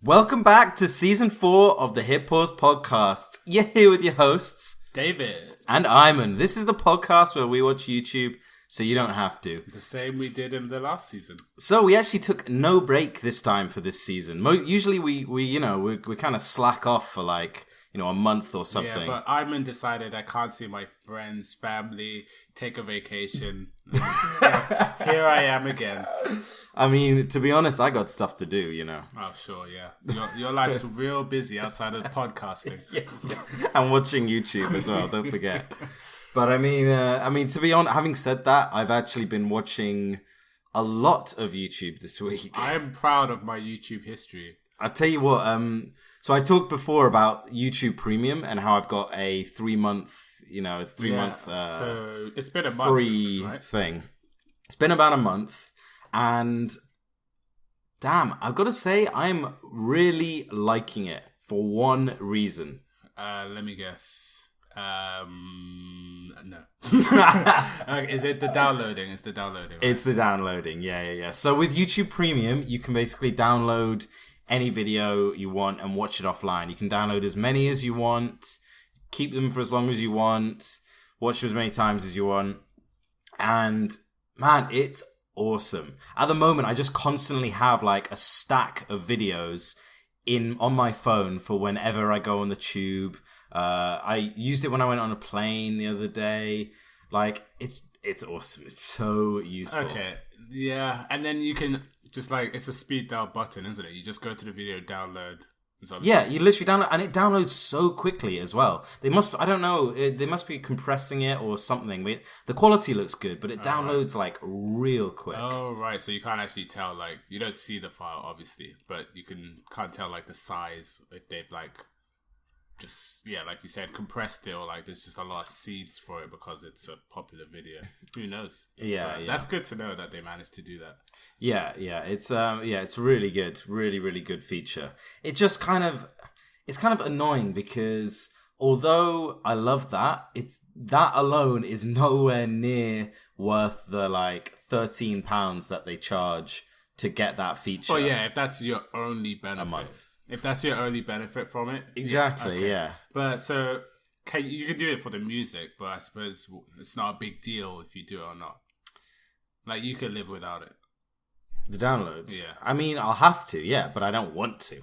Welcome back to season 4 of the Hit Pause podcast. You're here with your hosts, David. And Iman. This is the podcast where we watch YouTube so you don't have to. The same we did in the last season. So we actually took no break this time for this season. Usually we kind of slack off for a month or something. Yeah, but Iman decided I can't see my friends, family, take a vacation. Here I am again. I mean, to be honest, I got stuff to do, Oh, sure, yeah. Your life's real busy outside of podcasting. Yeah. And watching YouTube as well, don't forget. But I mean, to be honest, having said that, I've actually been watching a lot of YouTube this week. I am proud of my YouTube history. I'll tell you what, so I talked before about YouTube Premium and how I've got a 3-month, so it's been a month, free right? thing. It's been about a month, and damn, I've got to say, I'm really liking it for one reason. Let me guess. No. Is it the downloading? It's the downloading. Right? It's the downloading, yeah. So with YouTube Premium, you can basically download any video you want and watch it offline. You can download as many as you want, keep them for as long as you want, watch them as many times as you want, and man, it's awesome. At the moment, I just constantly have like a stack of videos on my phone for whenever I go on the tube. I used it when I went on a plane the other day. Like, it's awesome. It's so useful. Okay, yeah, and then you can just it's a speed dial button, isn't it? You just go to the video, download. Yeah, you literally download, and it downloads so quickly as well. They must be compressing it or something. But the quality looks good, but it downloads real quick. Oh, right. So you can't actually tell, you don't see the file, obviously, but you can't tell, the size if they've, just, yeah, like you said, compressed it, or there's just a lot of seeds for it because it's a popular video. Who knows? Yeah. That's good to know that they managed to do that. Yeah. It's really good, really, really good feature. It's kind of annoying because although I love that, that alone is nowhere near worth the £13 that they charge to get that feature. Oh yeah, if that's your only benefit. A month. If that's your only benefit from it. Exactly, okay. Yeah. But so, you can do it for the music, but I suppose it's not a big deal if you do it or not. You could live without it. The downloads? Yeah. I mean, I'll have to, yeah, but I don't want to.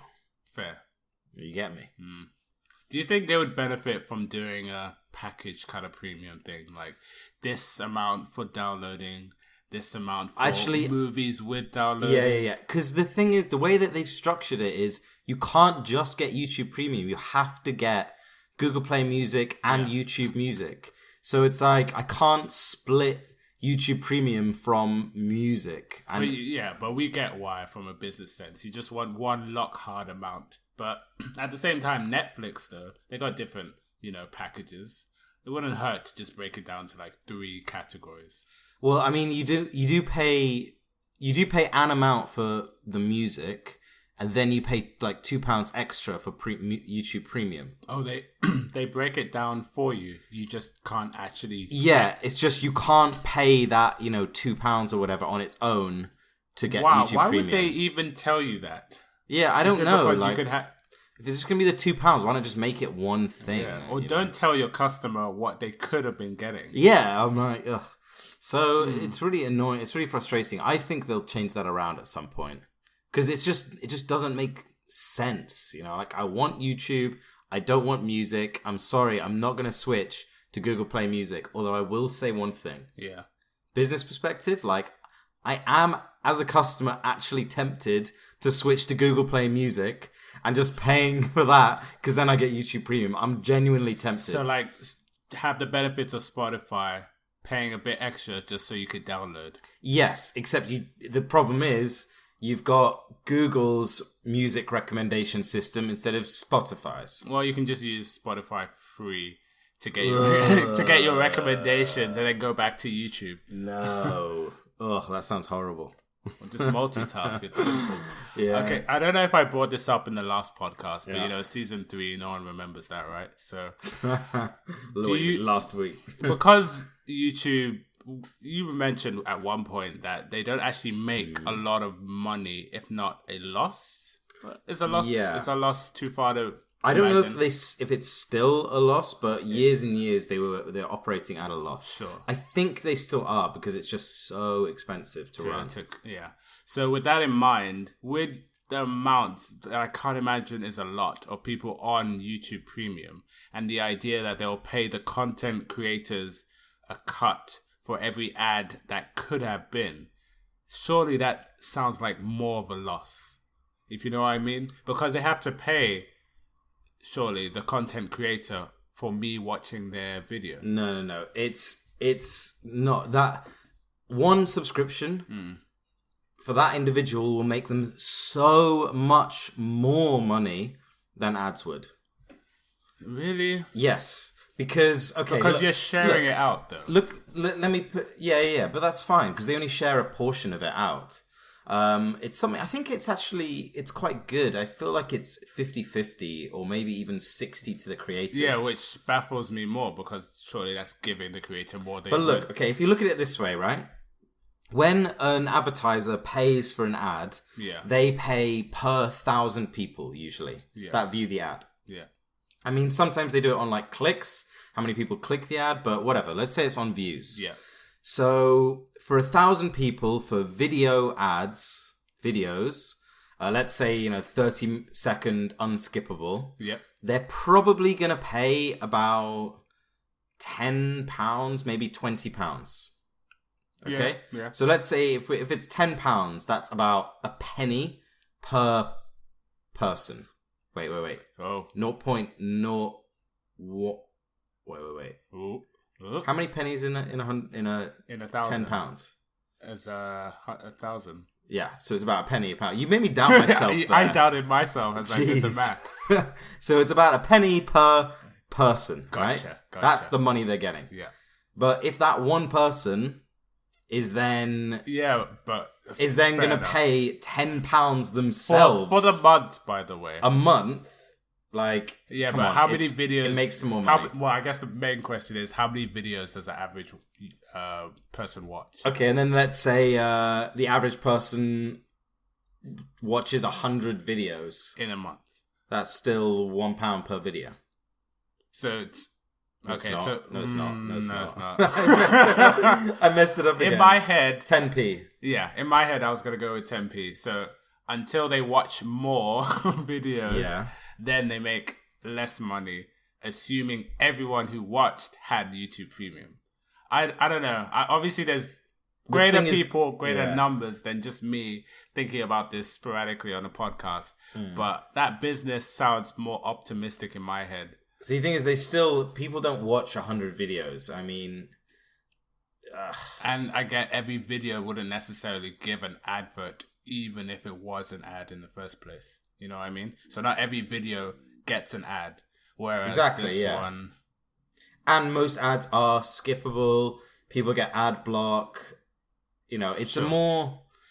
Fair. You get me? Mm. Do you think they would benefit from doing a package kind of premium thing? Like, this amount for downloading, this amount for movies with downloading? Yeah. Because the thing is, the way that they've structured it is you can't just get YouTube Premium. You have to get Google Play Music and YouTube Music. So it's I can't split YouTube Premium from music. And but we get why from a business sense. You just want one lock-hard amount. But at the same time, Netflix, though, they got different, packages. It wouldn't hurt to just break it down to 3 categories. Well, I mean, you do pay an amount for the music, and then you pay £2 extra for YouTube Premium. Oh, they break it down for you. You just can't actually. Yeah, it's just you can't pay that £2 or whatever on its own to get YouTube Premium. Why would they even tell you that? Yeah, I don't know. Because you could if it's just gonna be the £2, why not just make it one thing? Yeah. Or don't tell your customer what they could have been getting. Yeah, I'm like, ugh. So it's really annoying. It's really frustrating. I think they'll change that around at some point because it just doesn't make sense. I want YouTube. I don't want music. I'm sorry. I'm not gonna switch to Google Play Music. Although I will say one thing. Yeah. Business perspective, I am as a customer actually tempted to switch to Google Play Music and just paying for that because then I get YouTube Premium. I'm genuinely tempted. So have the benefits of Spotify, paying a bit extra just so you could download. Yes, except the problem is you've got Google's music recommendation system instead of Spotify's. Well, you can just use Spotify free to get your recommendations and then go back to YouTube. No. Oh, that sounds horrible. Just multitask. It's simple. Yeah. Okay, I don't know if I brought this up in the last podcast, but season 3, no one remembers that, right? So, last week because YouTube, you mentioned at one point that they don't actually make a lot of money, if not a loss. It's a loss. Yeah. It's a loss too far to. I don't know imagine. if it's still a loss, but years and years they're operating at a loss. Sure. I think they still are because it's just so expensive to run. Yeah. So with that in mind, with the amount that I can't imagine is a lot of people on YouTube Premium, and the idea that they'll pay the content creators a cut for every ad that could have been, surely that sounds like more of a loss, if you know what I mean, because they have to pay. Surely the content creator for me watching their video. No. It's not that. One subscription for that individual will make them so much more money than ads would. Really? Yes, because you're sharing it out though. Let me put but that's fine because they only share a portion of it out. It's something, I think it's quite good. I feel like it's 50-50 or maybe even 60 to the creators. Yeah, which baffles me more because surely that's giving the creator more. But look, okay, if you look at it this way, right? When an advertiser pays for an ad, they pay per 1,000 people usually that view the ad. Yeah. I mean, sometimes they do it on like clicks, how many people click the ad, but whatever. Let's say it's on views. Yeah. So for 1,000 people for videos, let's say 30-second unskippable. Yep. They're probably gonna pay about £10, maybe £20. Okay. Yeah. So let's say if it's £10, that's about a penny per person. Wait. Oh. 0.0 what? Wait. Ooh. How many pennies in a 1,000 £10? As 1,000. Yeah, so it's about a penny a pound. You made me doubt myself. I doubted myself as I did the math. So it's about a penny per person, right? Gotcha. That's the money they're getting. Yeah. But if that one person is then going to pay £10 themselves for the month, by the way, a month. Like, yeah, come but on, how many videos? It makes some more money. Well, I guess the main question is how many videos does the average person watch? Okay, and then let's say the average person watches 100 videos in a month. That's still £1 per video. So it's No, okay. it's So no, it's not. it's not. I messed it up again. In my head, 10p. Yeah, in my head, I was gonna go with 10p. So until they watch more videos, then they make less money, assuming everyone who watched had YouTube Premium. I don't know. Obviously, there's greater numbers than just me thinking about this sporadically on a podcast. But that business sounds more optimistic in my head. See, the thing is, people don't watch 100 videos. I mean... And I get every video wouldn't necessarily give an advert, even if it was an ad in the first place. You know what I mean? So not every video gets an ad. Whereas this one... And most ads are skippable. People get ad block. It's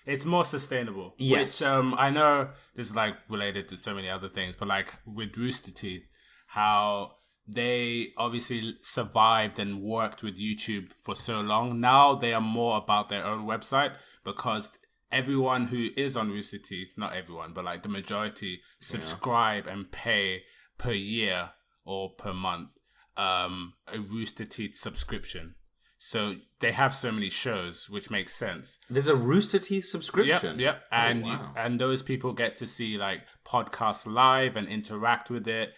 It's more sustainable. Yes. Which I know this is like related to so many other things, but like with Rooster Teeth, how they obviously survived and worked with YouTube for so long. Now they are more about their own website because everyone who is on Rooster Teeth, not everyone, but like the majority, subscribe and pay per year or per month a Rooster Teeth subscription. So they have so many shows, which makes sense. There's a Rooster Teeth subscription? Yep. And and those people get to see like podcasts live and interact with it.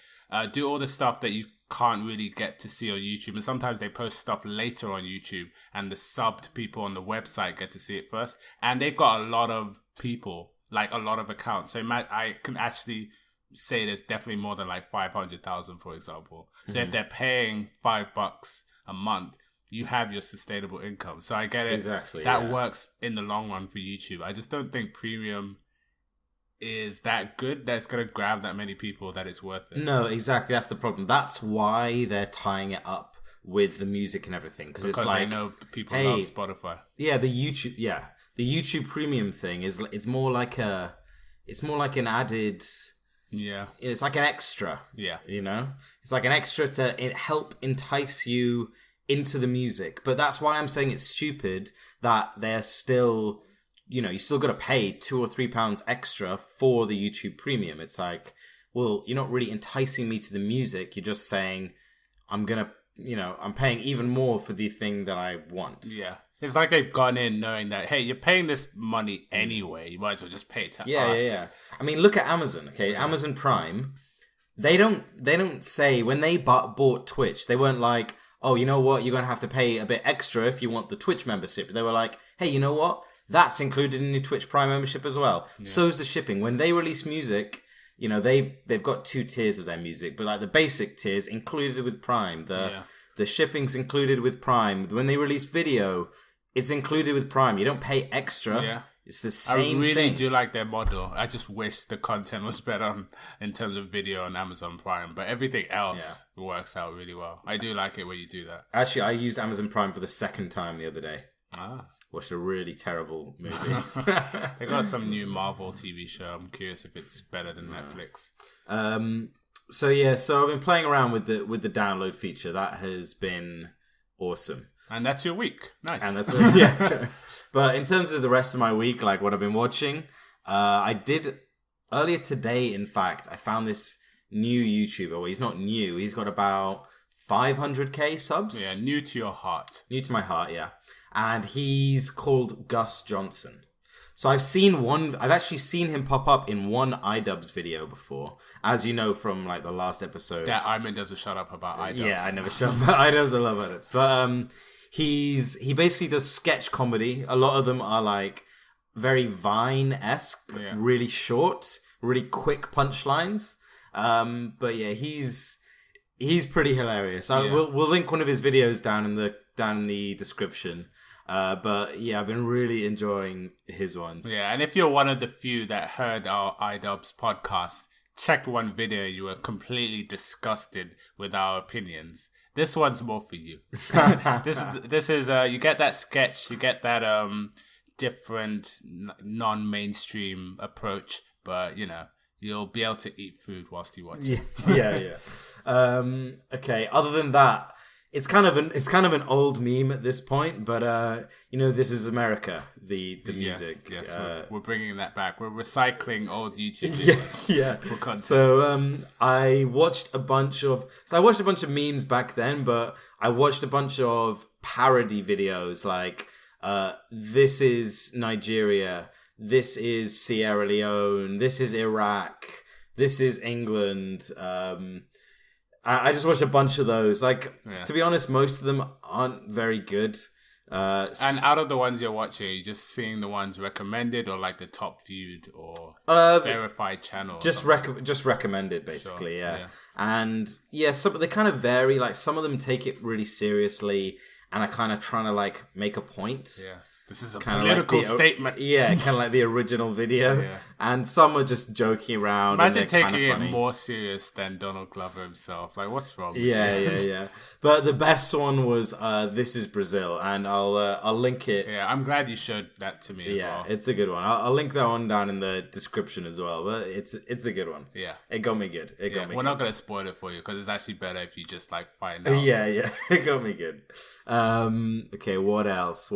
Do all the stuff that you can't really get to see on YouTube. And sometimes they post stuff later on YouTube and the subbed people on the website get to see it first. And they've got a lot of people, like a lot of accounts. So I can actually say there's definitely more than like 500,000, for example. So if they're paying $5 a month, you have your sustainable income. So I get it. Exactly. That works in the long run for YouTube. I just don't think premium is that good that's going to grab that many people that it's worth it. No, exactly. That's the problem. That's why they're tying it up with the music and everything. Because it's like, they know people love Spotify. Yeah, the YouTube Premium thing it's more like an added. Yeah, it's like an extra. Yeah, it's like an extra to help entice you into the music. But that's why I'm saying it's stupid that they're still you still got to pay £2 or £3 extra for the YouTube Premium. It's like, well, you're not really enticing me to the music. You're just saying, I'm paying even more for the thing that I want. Yeah. It's like they've gone in knowing that, hey, you're paying this money anyway. You might as well just pay it to us. Yeah. I mean, look at Amazon, okay? Amazon Prime, they don't say, when they bought Twitch, they weren't like, oh, you know what? You're going to have to pay a bit extra if you want the Twitch membership. They were like, hey, you know what? That's included in your Twitch Prime membership as well. Yeah. So's the shipping. When they release music, they've got 2 tiers of their music, but like the basic tiers included with Prime. The shipping's included with Prime. When they release video, it's included with Prime. You don't pay extra. Yeah. It's the same thing. I really do like their model. I just wish the content was better in terms of video on Amazon Prime. But everything else works out really well. I do like it when you do that. Actually, I used Amazon Prime for the second time the other day. Watched a really terrible movie. They got some new Marvel TV show. I'm curious if it's better than Netflix. So I've been playing around with the download feature. That has been awesome. And that's your week. Nice. And that's But in terms of the rest of my week, like what I've been watching, I did earlier today. In fact, I found this new YouTuber. Well, he's not new. He's got about 500k subs. Yeah, new to your heart. New to my heart, yeah. And he's called Gus Johnson. So I've actually seen him pop up in one iDubbbz video before, as you know from like the last episode. Yeah, Iman doesn't shut up about iDubbbz. Yeah, I never shut up about iDubbbz. I love iDubbbz. But he basically does sketch comedy. A lot of them are like very Vine-esque, really short, really quick punchlines. But yeah, he's pretty hilarious. We'll link one of his videos down in the description. But yeah, I've been really enjoying his ones. Yeah, and if you're one of the few that heard our iDubbbz podcast, checked one video, you were completely disgusted with our opinions. This one's more for you. This is you get that sketch, you get that different non-mainstream approach, but you'll be able to eat food whilst you watch it. Yeah. Okay. Other than that, it's kind of an old meme at this point, but This Is America, the music. Yes, we're bringing that back. We're recycling old YouTube videos. For content. So I watched a bunch of memes back then, but I watched a bunch of parody videos like this is Nigeria, this is Sierra Leone, this is Iraq, this is England. I just watched a bunch of those. To be honest, most of them aren't very good. And out of the ones you're watching, are you just seeing the ones recommended or like the top viewed or verified channel? Just recommended, basically, yeah. And they kind of vary. Like some of them take it really seriously and are kind of trying to like make a point. Yes, this is a political statement. Yeah, kind of like the original video. Yeah. And some are just joking around. Imagine taking it more serious than Donald Glover himself. Like, what's wrong with you? Yeah. But the best one was This Is Brazil, and I'll link it. Yeah, I'm glad you showed that to me as well. Yeah, it's a good one. I'll link that one down in the description as well. But it's a good one. Yeah, it got me good. We're not gonna spoil it for you because it's actually better if you just like find out. Yeah, it got me good. Okay, what else?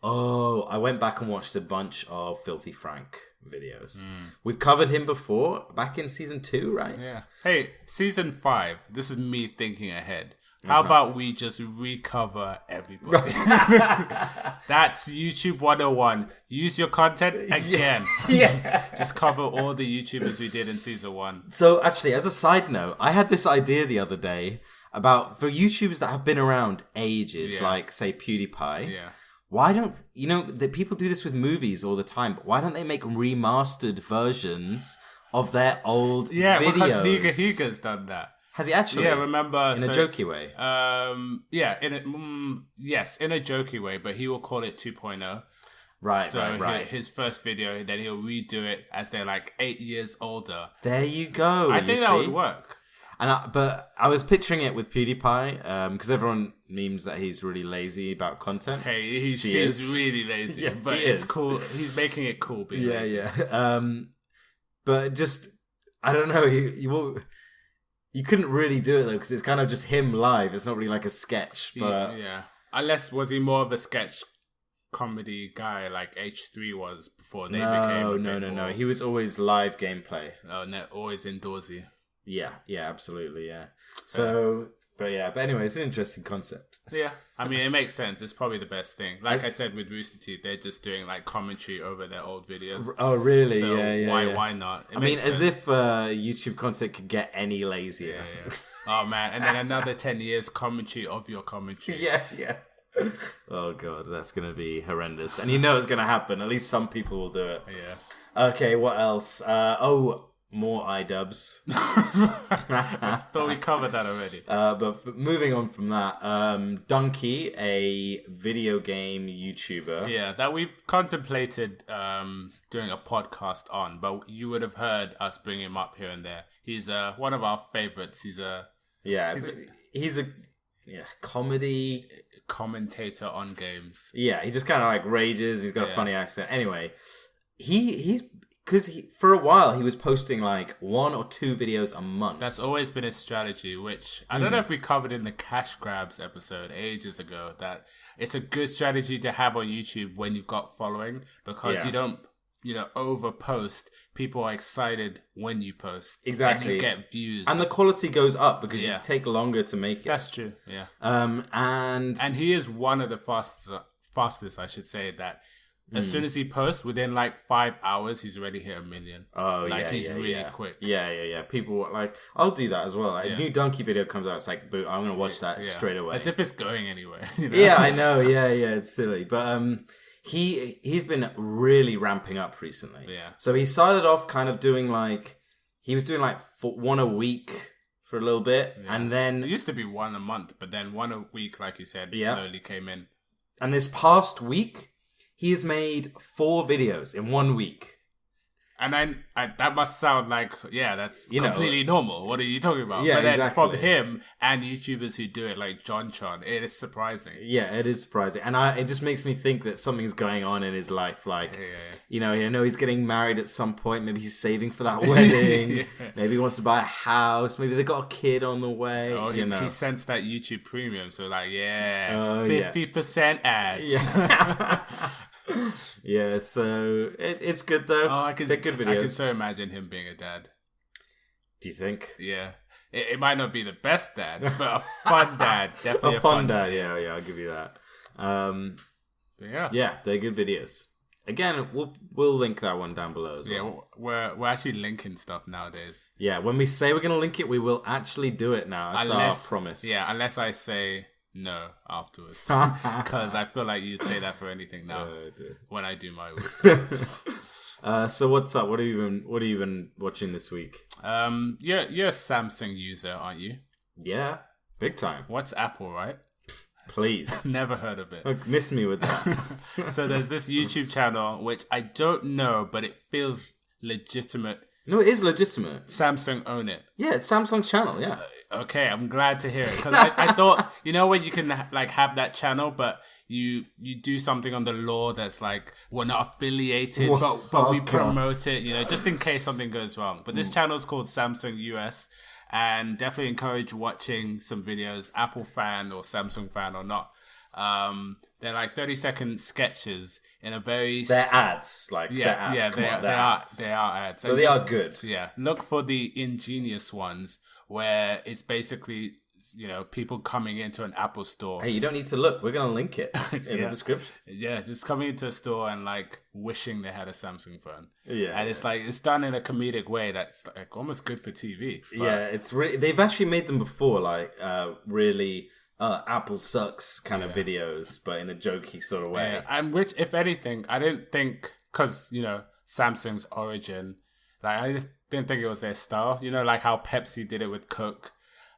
Oh, I went back and watched a bunch of Filthy Frank videos. We've covered him before, back in season 2, right? Yeah. Hey, season 5. This is me thinking ahead. How about we just recover everybody? That's YouTube 101. Use your content again. Yeah. Just cover all the YouTubers we did in season 1. So actually, as a side note, I had this idea the other day about for YouTubers that have been around ages, like say PewDiePie. Yeah. Why don't the people do this with movies all the time? But why don't they make remastered versions of their old videos? Yeah, because Niga Higa's done that. Has he actually? Yeah, remember in a jokey way. Yes, in a jokey way, but he will call it 2.0. Right. His first video, then he'll redo it as they're like 8 years older. There you go. I think that would work. But I was picturing it with PewDiePie because everyone memes that he's really lazy about content. Hey, he seems really lazy, but it's cool. He's making it cool being lazy. Yeah. But just I don't know. You couldn't really do it though because it's kind of just him live. It's not really like a sketch. But unless was he more of a sketch comedy guy like H3 was before they became a bit No. more, He was always live gameplay. always indoorsy. Yeah, absolutely, yeah. So, but anyway, it's an interesting concept. Yeah, I mean, it makes sense. It's probably the best thing. Like I said with Rooster Teeth, they're just doing like commentary over their old videos. Oh, really? So Yeah. why not? I mean, as if YouTube content could get any lazier. Yeah. Oh man, and then another 10 years commentary of your commentary. Yeah. Oh god, that's gonna be horrendous, and you know it's gonna happen. At least some people will do it. Yeah. Okay, what else? More iDubbbz. I thought we covered that already. But moving on from that, Donkey, a video game YouTuber. Yeah, that we've contemplated doing a podcast on, but you would have heard us bring him up here and there. He's one of our favorites. He's a comedy commentator on games. Yeah, he just kind of like rages. He's got a funny accent. Anyway, he's because for a while he was posting like 1 or 2 videos a month. That's always been his strategy, which I don't know if we covered in the cash grabs episode ages ago, that it's a good strategy to have on YouTube when you've got following, because you don't, over post. People are excited when you post. Exactly. And you get views. And the quality goes up because you take longer to make it. That's true, yeah. And he is one of the fastest, I should say, that as soon as he posts, within like 5 hours, he's already hit 1 million. Oh, he's really quick. Yeah. People like, I'll do that as well. Like, a new Donkey video comes out, it's like, boom, I'm going to watch that straight away. As if it's going anywhere. Yeah, I know. Yeah, it's silly. But he's been really ramping up recently. Yeah. So he started off kind of doing like, he was doing like 1 a week for a little bit. Yeah. And then... It used to be 1 a month, but then 1 a week, like you said, slowly came in. And this past week... He has made 4 videos in 1 week. And I that must sound like, that's completely normal. What are you talking about? Yeah, but then exactly. From him and YouTubers who do it, like John, it is surprising. Yeah, it is surprising. And it just makes me think that something's going on in his life. Like, I know he's getting married at some point. Maybe he's saving for that wedding. Maybe he wants to buy a house. Maybe they got a kid on the way. Oh, he sensed that YouTube premium. So like, 50% ads. Yeah. Yeah, so it's good though. They're good videos. I can so imagine him being a dad. Do you think? Yeah. It might not be the best dad, but a fun dad. Definitely a fun dad. Yeah, I'll give you that. Yeah, they're good videos. Again, we'll link that one down below as well. Yeah, we're actually linking stuff nowadays. Yeah, when we say we're going to link it, we will actually do it now. That's our promise. Yeah, unless I say... No, afterwards. Because I feel like you'd say that for anything now when I do my work. So what's up? What have you been watching this week? You're a Samsung user, aren't you? Yeah, big time. What's Apple, right? Please. Never heard of it. Miss me with that. So there's this YouTube channel, which I don't know, but it feels legitimate. No, it is legitimate. Samsung own it. Yeah, it's Samsung's channel, yeah. Okay, I'm glad to hear it. Because I thought, when you can like have that channel, but you do something on the law that's like, we're not affiliated, but we promote it, just in case something goes wrong. But this channel is called Samsung US, and definitely encourage watching some videos, Apple fan or Samsung fan or not. They're like 30-second sketches in a very... They're ads. Like, they're ads. They are ads. But they are good. Yeah. Look for the ingenious ones where it's basically, people coming into an Apple store. Hey, you don't need to look. We're going to link it in the description. Yeah, just coming into a store and like wishing they had a Samsung phone. Yeah. And it's like, it's done in a comedic way that's like almost good for TV. But... Yeah, it's really... They've actually made them before, like, really... Apple sucks kind of videos, but in a jokey sort of way. Yeah. And which, if anything, I didn't think, because, Samsung's origin, like, I just didn't think it was their style. Like how Pepsi did it with Coke.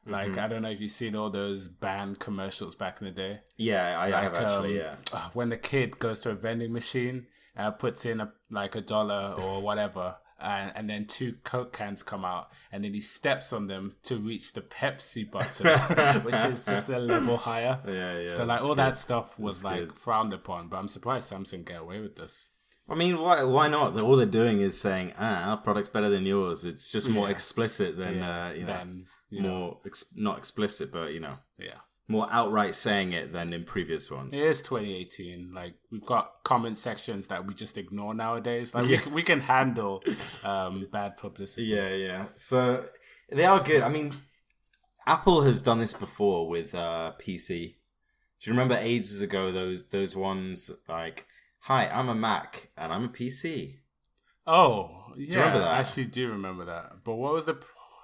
Like, I don't know if you've seen all those banned commercials back in the day. Yeah, I have actually, yeah. When the kid goes to a vending machine, puts in $1 or whatever, and then 2 Coke cans come out, and then he steps on them to reach the Pepsi button, which is just a level higher. Yeah. So like all that stuff was like frowned upon, but I'm surprised Samsung get away with this. I mean, why not? All they're doing is saying, our product's better than yours. It's just more explicit than, more not explicit, but Yeah. more outright saying it than in previous ones. It is 2018. Like, we've got comment sections that we just ignore nowadays. Like, Yeah. we can handle bad publicity. Yeah. So they are good. I mean, Apple has done this before with PC. Do you remember ages ago those ones like, "Hi, I'm a Mac and I'm a PC." Oh, yeah. Do you remember that? I actually do remember that. But what was the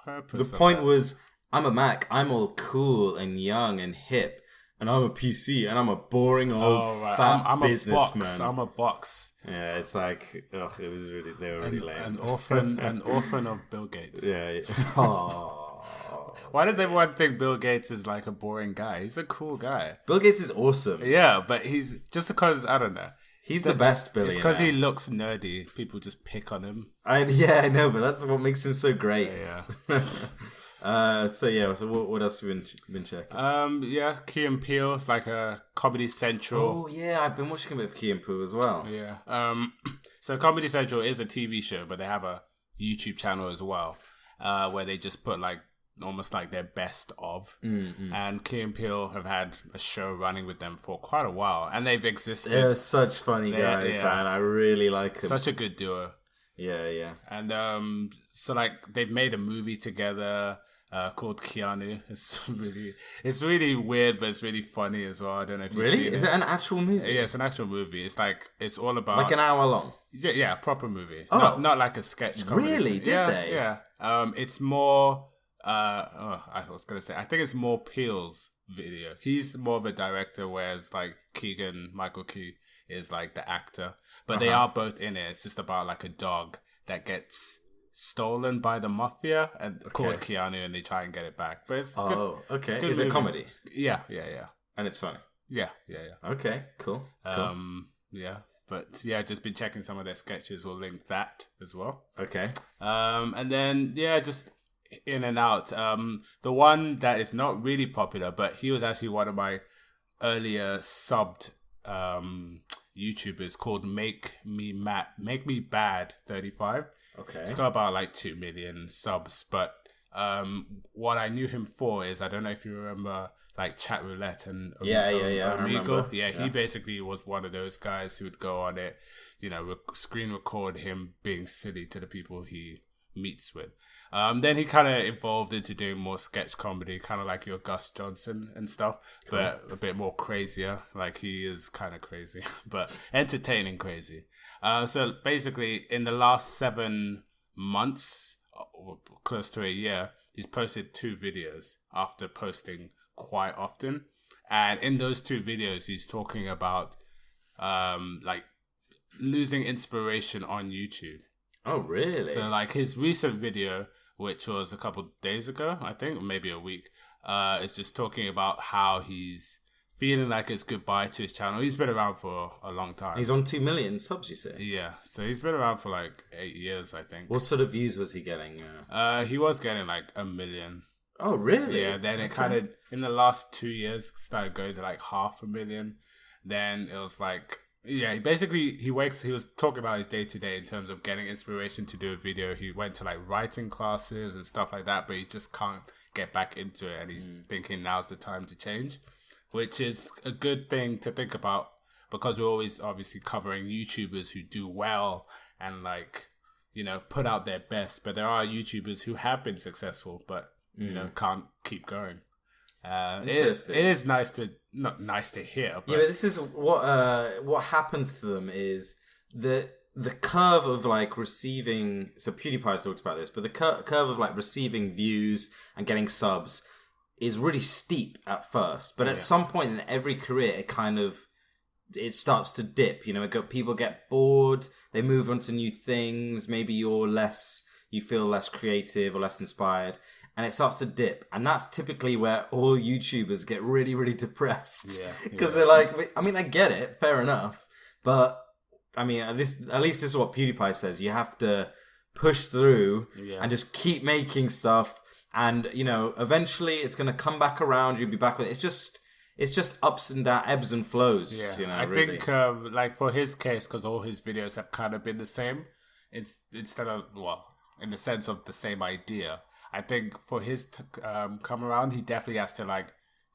purpose? The point was, I'm a Mac. I'm all cool and young and hip, and I'm a PC, and I'm a boring old fat I'm businessman. I'm a box. Yeah, it's like, ugh, it was really, they were really lame. An orphan of Bill Gates. Yeah. Oh. Why does everyone think Bill Gates is like a boring guy? He's a cool guy. Bill Gates is awesome. Yeah, but he's just because, I don't know. He's the best billionaire. It's because he looks nerdy. People just pick on him. I know, but that's what makes him so great. Yeah. So what else have you been checking? Key and Peele. It's like a Comedy Central. Oh yeah, I've been watching a bit of Key and Peele as well. Yeah. So Comedy Central is a TV show, but they have a YouTube channel as well, where they just put like almost like their best of. And Key and Peele have had a show running with them for quite a while, and they've existed. They're such funny guys, man. I really like them. Such a good duo. Yeah. And so like they've made a movie together called Keanu. It's really weird, but it's really funny as well. I don't know if you've seen it. Is it an actual movie? Yeah, it's an actual movie. It's all about like an hour long. Yeah, proper movie. Oh. Not like a sketch comedy. Really? Did they? Yeah. It's more I was gonna say, I think it's more Peele's video. He's more of a director, whereas like Michael Key is like the actor. But they are both in it. It's just about like a dog that gets stolen by the mafia and called Keanu, and they try and get it back. But it's good. Okay. It's good Is it movie. comedy? Yeah. And it's funny. Yeah. Okay, cool. Yeah. But yeah, just been checking some of their sketches. We'll link that as well. Okay. And then just in and out. The one that is not really popular, but he was actually one of my earlier subbed YouTubers, called Make Me Bad 35. Okay. It's got about like 2 million subs, but what I knew him for is, I don't know if you remember like Chat Roulette and Omegle. He basically was one of those guys who would go on it, screen record him being silly to the people he meets with. Then he kind of evolved into doing more sketch comedy, kind of like your Gus Johnson and stuff, but a bit more crazier. Like, he is kind of crazy, but entertaining crazy. So basically, in the last 7 months, close to a year, he's posted 2 videos after posting quite often. And in those 2 videos, he's talking about like losing inspiration on YouTube. Oh, really? So, like, his recent video, which was a couple days ago, I think, maybe a week, is just talking about how he's feeling like it's goodbye to his channel. He's been around for a long time. He's on 2 million subs, you say? Yeah, so he's been around for like 8 years, I think. What sort of views was he getting? He was getting like 1 million. Oh, really? Yeah, then it kind of, in the last 2 years, started going to like 500,000. Then it was like, he was talking about his day-to-day in terms of getting inspiration to do a video. He went to like writing classes and stuff like that, but he just can't get back into it, and he's thinking now's the time to change, which is a good thing to think about, because we're always obviously covering YouTubers who do well and like, put out their best, but there are YouTubers who have been successful but can't keep going. It is not nice to hear, but this is what happens to them is the curve of like receiving. So PewDiePie talked about this, but the curve of like receiving views and getting subs is really steep at first, but at some point in every career, it starts to dip. People get bored, they move on to new things. Maybe you feel less creative or less inspired, and it starts to dip. And that's typically where all YouTubers get really, really depressed. Because they're like, I mean, I get it, fair enough. But, I mean, at least this is what PewDiePie says. You have to push through and just keep making stuff. And, eventually it's going to come back around. You'll be back with it. It's just ups and downs, ebbs and flows. I really. think, like for his case, because all his videos have kind of been the same, instead of, in the sense of the same idea. I think for his come around, he definitely has to like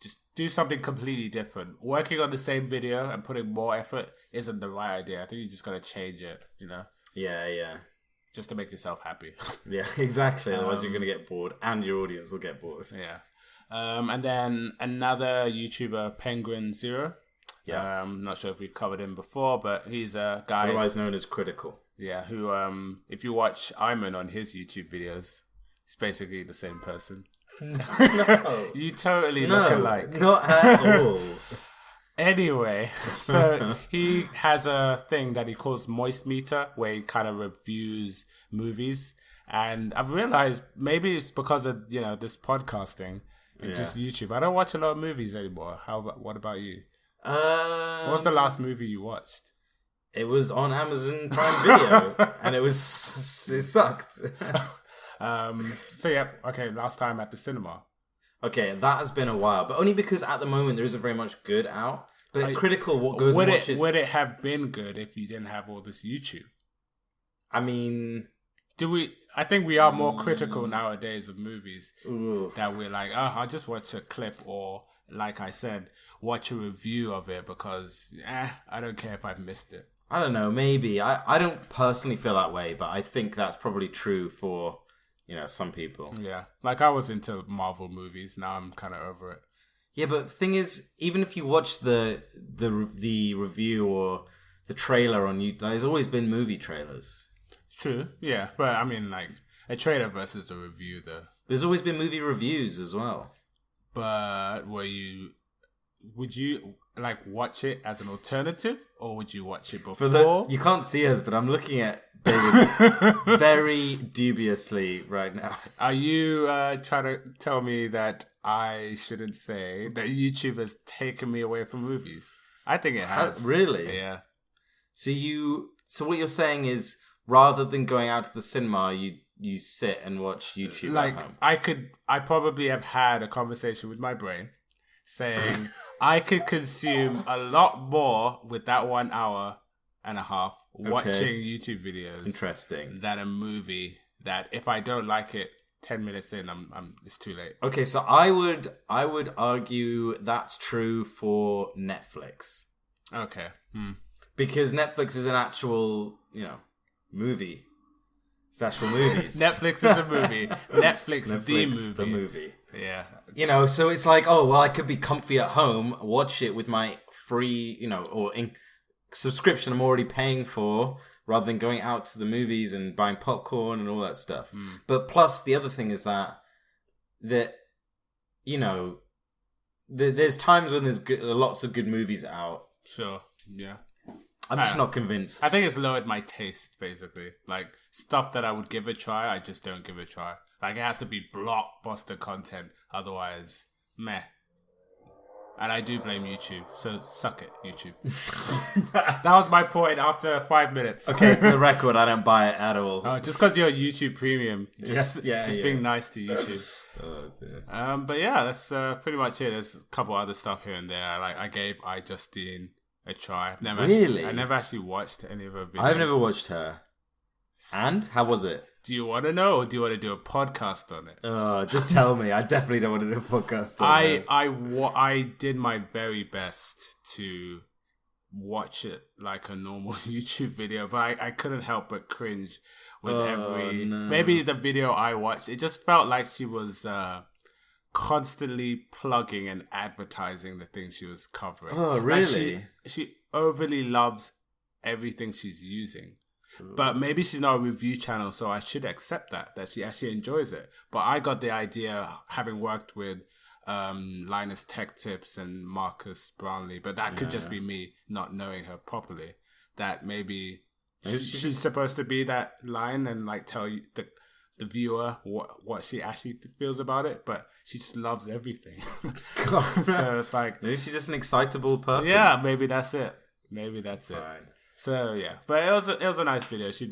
just do something completely different. Working on the same video and putting more effort isn't the right idea. I think you just gotta change it, Yeah. just to make yourself happy. Yeah, exactly. Otherwise, you're going to get bored, and your audience will get bored. Yeah. And then another YouTuber, Penguin Zero. Yeah. Not sure if we've covered him before, but he's a guy. Otherwise known as Critical. Yeah, who, if you watch Iman on his YouTube videos, he's basically the same person. No. You totally look alike. Not at all. Anyway, so he has a thing that he calls Moist Meter, where he kind of reviews movies. And I've realized maybe it's because of, this podcasting and just YouTube. I don't watch a lot of movies anymore. What about you? What was the last movie you watched? It was on Amazon Prime Video, and it sucked. So yeah, okay, last time at the cinema. Okay, that has been a while, but only because at the moment there isn't very much good out. But Critical, what goes and watches... Would it have been good if you didn't have all this YouTube? I mean... I think we are more critical nowadays of movies. Oof. That we're like, I'll just watch a clip, or, like I said, watch a review of it because, I don't care if I've missed it. I don't know, maybe. I don't personally feel that way, but I think that's probably true for... some people. Yeah. Like, I was into Marvel movies. Now I'm kind of over it. Yeah, but the thing is, even if you watch the review or the trailer on YouTube, there's always been movie trailers. True. Yeah. But, I mean, like, a trailer versus a review, though. There's always been movie reviews as well. But would you, like, watch it as an alternative? Or would you watch it before? You can't see us, but I'm looking at David very dubiously right now. Are you trying to tell me that I shouldn't say that YouTube has taken me away from movies? I think it has. Really? Yeah. So what you're saying is, rather than going out to the cinema, you sit and watch YouTube at home. I probably have had a conversation with my brain saying I could consume a lot more with that 1 hour and a half watching YouTube videos. Interesting. Than a movie that if I don't like it 10 minutes in, it's too late. Okay, so I would argue that's true for Netflix. Okay. Because Netflix is an actual, movie. It's actual movies. Netflix is a movie. Netflix the movie. Yeah. So it's like, I could be comfy at home, watch it with my free, subscription I'm already paying for, rather than going out to the movies and buying popcorn and all that stuff. But plus, the other thing is that there's times when there's lots of good movies out. Sure. Yeah. I'm just not convinced. I think it's lowered my taste, basically. Like, stuff that I would give a try, I just don't give a try. Like, it has to be blockbuster content. Otherwise, meh. And I do blame YouTube. So, suck it, YouTube. That was my point after 5 minutes. Okay, for the record, I don't buy it at all. Oh, just because you're YouTube Premium. Just being nice to YouTube. Oh, dear. But yeah, that's pretty much it. There's a couple other stuff here and there. Like, I gave iJustine a try. I never actually watched any of her videos. I've never watched her. And? How was it? Do you want to know, or do you want to do a podcast on it? Just tell me. I definitely don't want to do a podcast on it. I did my very best to watch it like a normal YouTube video, but I couldn't help but cringe with maybe the video I watched. It just felt like she was constantly plugging and advertising the things she was covering. Oh, really? Like she overly loves everything she's using. But maybe she's not a review channel, so I should accept that she actually enjoys it. But I got the idea, having worked with Linus Tech Tips and Marcus Brownlee, but that could just be me not knowing her properly, that maybe she's supposed to be that line and like tell you the viewer what she actually feels about it, but she just loves everything. So it's like, maybe she's just an excitable person. Yeah, maybe that's it. Fine. So yeah, but it was a nice video. She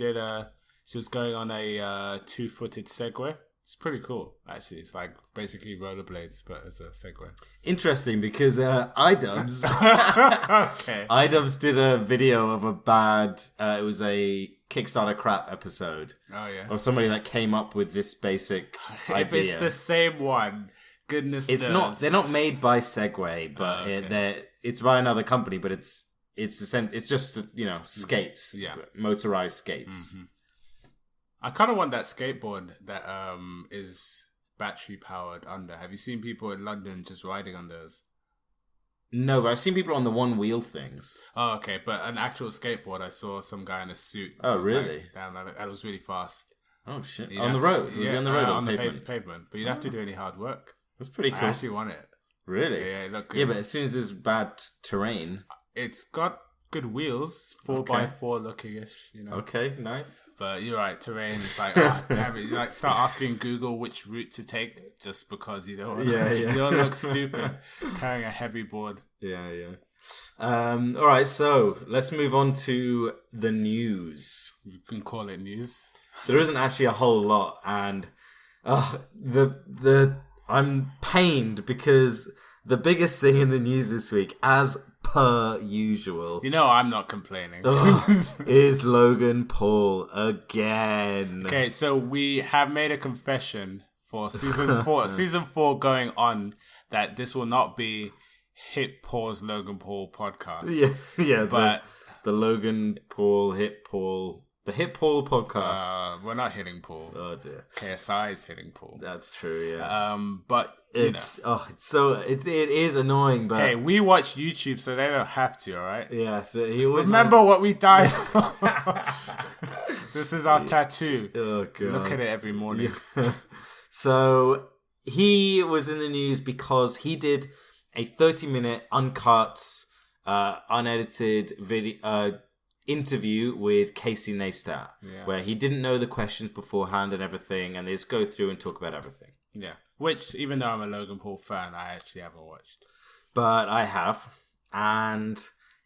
was going on a 2-footed Segway. It's pretty cool, actually. It's like basically rollerblades, but as a Segway. Interesting, because iDubbbz okay. iDubbbz did a video of a bad it was a Kickstarter crap episode. Oh yeah. Or somebody that came up with this basic idea. If it's the same one, goodness It's does. not. They're not made by Segway, but okay. it's by another company. But it's just skates, motorized skates. Mm-hmm. I kind of want that skateboard that is battery powered under. Have you seen people in London just riding on those? No, but I've seen people on the one wheel things. Oh, okay. But an actual skateboard, I saw some guy in a suit. Oh, really? Like, damn, that was really fast. Oh shit! On the road? Was he on the road or on the pavement? pavement. But you don't have to do any hard work. That's pretty cool. I actually want it. Really? Yeah, it looked good. Yeah, but as soon as there's bad terrain, it's got good wheels, 4x4 looking-ish, Okay, nice. But you're right, terrain is like, oh, damn it. You like start asking Google which route to take just because you don't you don't look stupid carrying a heavy board. Yeah. All right, so let's move on to the news. You can call it news. There isn't actually a whole lot, and I'm pained because the biggest thing in the news this week, as per usual, I'm not complaining, is Logan Paul again. Okay, so we have made a confession for season 4 going on that this will not be Hit Paul's Logan Paul podcast. Yeah, but the Logan Paul Hit Paul. The Hit Paul podcast. We're not hitting Paul. Oh dear. KSI is hitting Paul. That's true. Yeah. But it is annoying. But hey, we watch YouTube, so they don't have to. All right. Yeah. So he always remember what we died. This is our tattoo. Oh god. Look at it every morning. Yeah. So he was in the news because he did a 30-minute uncut, unedited video. Interview with Casey Neistat, where he didn't know the questions beforehand and everything, and they just go through and talk about everything. Yeah, which, even though I'm a Logan Paul fan, I actually haven't watched. But I have, and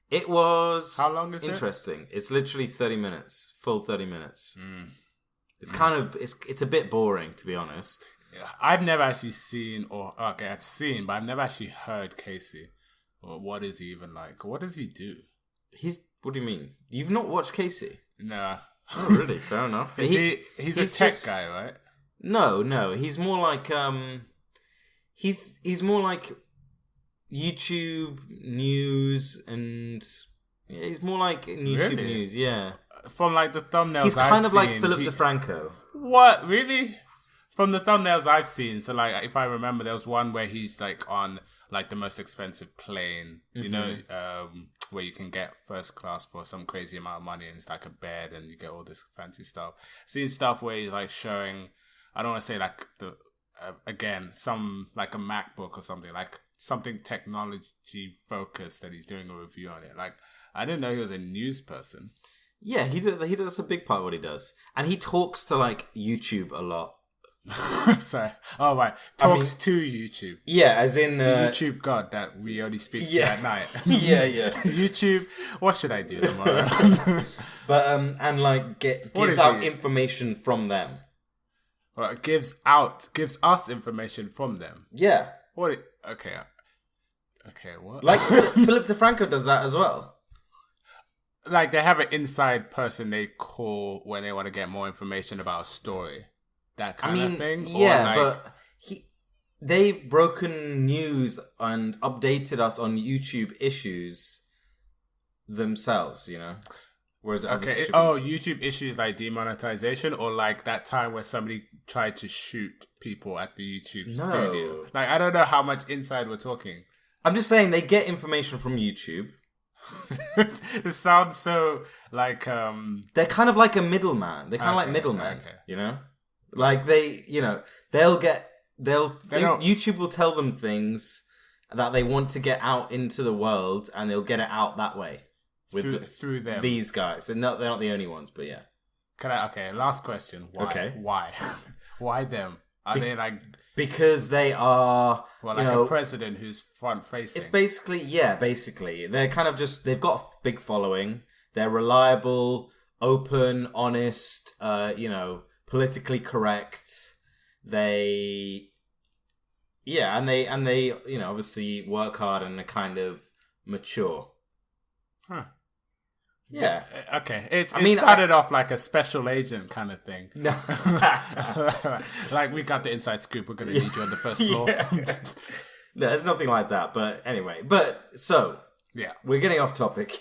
it was how long is interesting. It's literally 30 minutes, full 30 minutes. It's kind of it's a bit boring, to be honest. I've never actually seen, I've seen, but I've never actually heard Casey. Or what is he even like? What does he do? What do you mean? You've not watched Casey? No. Oh, really? Fair enough. He's a tech guy, right? No. He's more like he's more like YouTube news, and he's more like YouTube news. Yeah. From like the thumbnails, he's kind of like Philip DeFranco. What? Really? From the thumbnails I've seen, so like if I remember, there was one where he's like on like the most expensive plane, where you can get first class for some crazy amount of money, and it's like a bed, and you get all this fancy stuff. Seen stuff where he's like showing, I don't want to say like the some like a MacBook or something, like something technology focused that he's doing a review on it. Like I didn't know he was a news person. Yeah, he does a big part of what he does, and he talks to like YouTube a lot. Sorry. Oh right. Talks to YouTube. Yeah, as in the YouTube God that we only speak to at night. yeah. YouTube. What should I do tomorrow? But and like gives out information from them. Well, it gives us information from them. Yeah. What? Okay. What? Like Philip DeFranco does that as well. Like they have an inside person they call when they want to get more information about a story. That kind of thing? Yeah, but they've broken news and updated us on YouTube issues themselves, Whereas YouTube issues like demonetization, or like that time where somebody tried to shoot people at the YouTube studio. Like I don't know how much inside we're talking. I'm just saying they get information from YouTube. It sounds so like they're kind of like a middleman. They're kind of like middlemen, Like YouTube will tell them things that they want to get out into the world, and they'll get it out that way through them. These guys, and they're not the only ones, but yeah. Last question. Why? Okay. Why? Why them? Are they like because they are a president who's front facing? It's basically they're kind of just they've got a big following. They're reliable, open, honest. Politically correct. They obviously work hard and are kind of mature. Huh. Yeah. Okay. It started off like a special agent kind of thing. No. Like, we got the inside scoop. We're going to need you on the first floor. No, it's nothing like that. But anyway, so Yeah. we're getting off topic.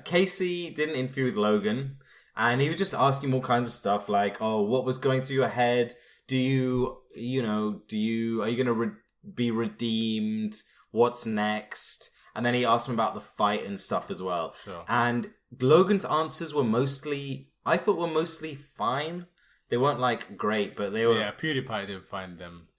Casey did an interview with Logan, and he was just asking all kinds of stuff like, oh, what was going through your head? Are you going to be redeemed? What's next? And then he asked him about the fight and stuff as well. Sure. And Logan's answers were mostly fine. They weren't like great, but they were. Yeah, PewDiePie didn't find them.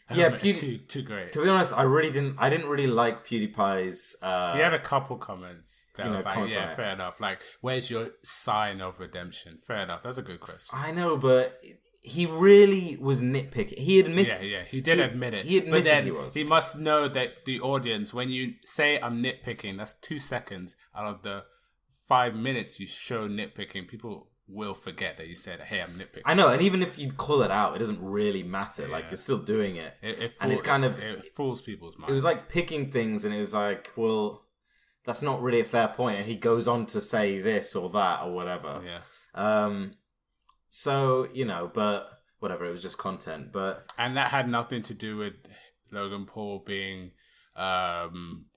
Too great. To be honest, I didn't really like PewDiePie's. He had a couple comments that was like, comments yeah, fair enough. Like, where's your sign of redemption? Fair enough. That's a good question. I know, but he really was nitpicking. He admitted. Yeah, he did admit it. He admitted but then he was. He must know that the audience, when you say I'm nitpicking, that's 2 seconds out of the 5 minutes you show nitpicking. People will forget that you said, hey, I'm nitpicking. I know, and even if you call it out, it doesn't really matter. Like, you're still doing it. It fools people's minds. It was like picking things, and it was like, well, that's not really a fair point. And he goes on to say this or that or whatever. Yeah. So, but whatever, it was just content. And that had nothing to do with Logan Paul being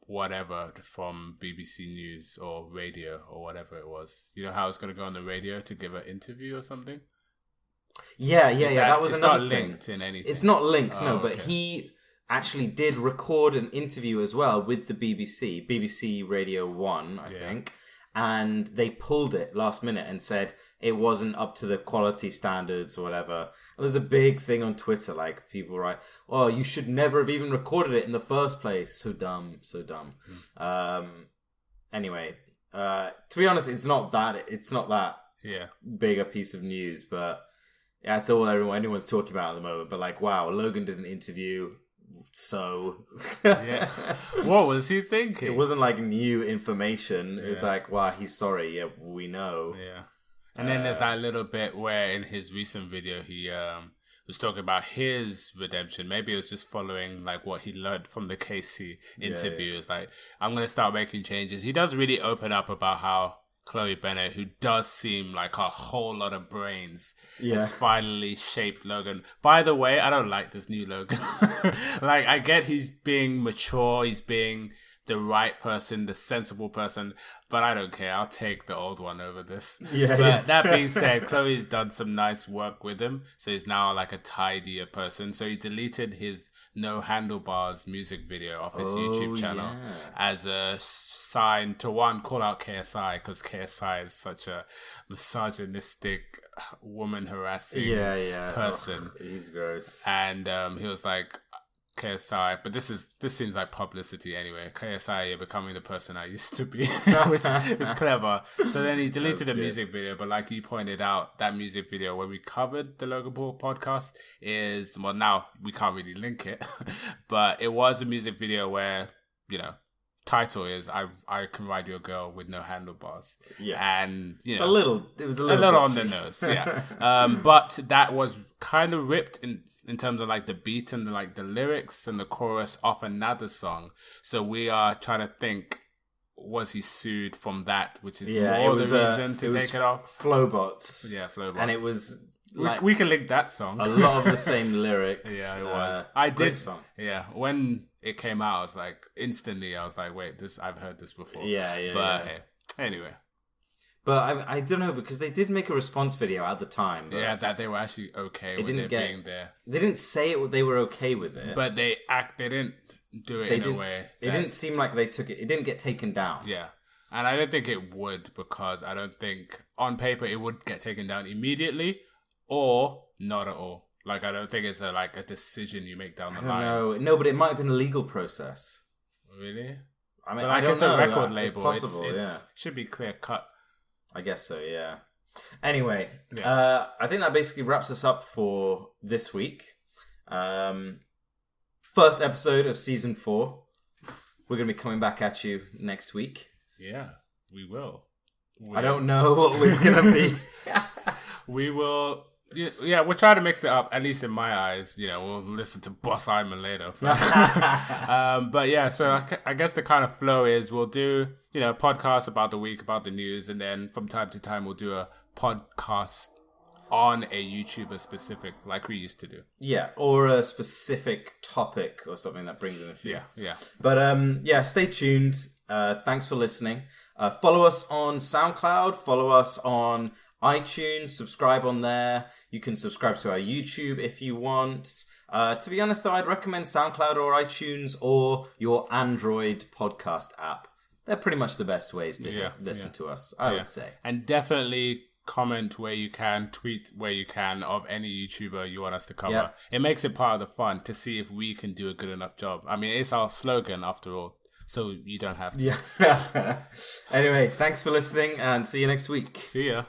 whatever from BBC News or radio or whatever it was. You know how it's going to go on the radio to give an interview or something? Yeah. That was another thing. It's not linked in anything. It's not linked, no, okay. But he actually did record an interview as well with the BBC Radio 1, I think. And they pulled it last minute and said it wasn't up to the quality standards or whatever. And there's a big thing on Twitter, like people write, "Oh, you should never have even recorded it in the first place. So dumb." Anyway, to be honest, it's not that big a piece of news, but yeah, it's all anyone's talking about at the moment. But like, wow, Logan did an interview. So yeah, what was he thinking? It wasn't like new information. It was like, wow, he's sorry. Yeah, we know. Yeah, and then there's that little bit where in his recent video he was talking about his redemption. Maybe it was just following like what he learned from the Casey interview. It's like, I'm gonna start making changes. He does really open up about how Chloe Bennett, who does seem like a whole lot of brains, has finally shaped Logan. By the way, I don't like this new Logan. Like, I get he's being mature, he's being the right person, the sensible person, but I don't care. I'll take the old one over this. But that being said, Chloe's done some nice work with him, so he's now like a tidier person. So he deleted his No Handlebars music video off his YouTube channel as a sign to call out KSI, because KSI is such a misogynistic, woman harassing person. Oh, he's gross. And he was like, KSI, but this seems like publicity anyway. KSI, you're becoming the person I used to be, which is clever. So then he deleted the music video, but like you pointed out, that music video when we covered the Logan Paul podcast is, well, now we can't really link it, but it was a music video where, title is I Can Ride Your Girl with No Handlebars. Yeah. And it was a little on the nose, but that was kind of ripped in terms of like the beat and like the lyrics and the chorus off another song. So we are trying to think, was he sued from that, which is more the reason to take it off? Flowbots. Yeah, Flowbots. And it was like, we can link that song. A lot of the same lyrics. Yeah, it was. I did. Song. Yeah, when it came out, I was like, instantly, I was like, wait, I've heard this before. But hey, anyway. But I don't know, because they did make a response video at the time. Yeah, that they were actually okay with it being there. They didn't say they were okay with it. But they didn't do it in a way. It didn't seem like they took it. It didn't get taken down. Yeah. And I don't think it would, because I don't think on paper it would get taken down immediately or not at all. Like, I don't think it's a decision you make down the line. No, but it might have been a legal process. Really? I mean, I don't know. It's a record label. It's possible, it should be clear cut. I guess so, yeah. Anyway, I think that basically wraps us up for this week. First episode of season 4. We're going to be coming back at you next week. Yeah, we will. I don't know what it's going to be. We will Yeah, we'll try to mix it up, at least in my eyes. We'll listen to Boss Iman later. But yeah, so I guess the kind of flow is we'll do, podcasts about the week, about the news, and then from time to time we'll do a podcast on a YouTuber specific, like we used to do. Yeah, or a specific topic or something that brings in a few. Yeah. But stay tuned. Thanks for listening. Follow us on SoundCloud. Follow us on iTunes. Subscribe on there. You can subscribe to our YouTube if you want. To be honest, though, I'd recommend SoundCloud or iTunes or your Android podcast app. They're pretty much the best ways to listen to us, I would say. And definitely comment where you can, tweet where you can of any YouTuber you want us to cover. Yeah. It makes it part of the fun to see if we can do a good enough job. I mean, it's our slogan after all, so you don't have to. Yeah. Anyway, thanks for listening and see you next week. See ya.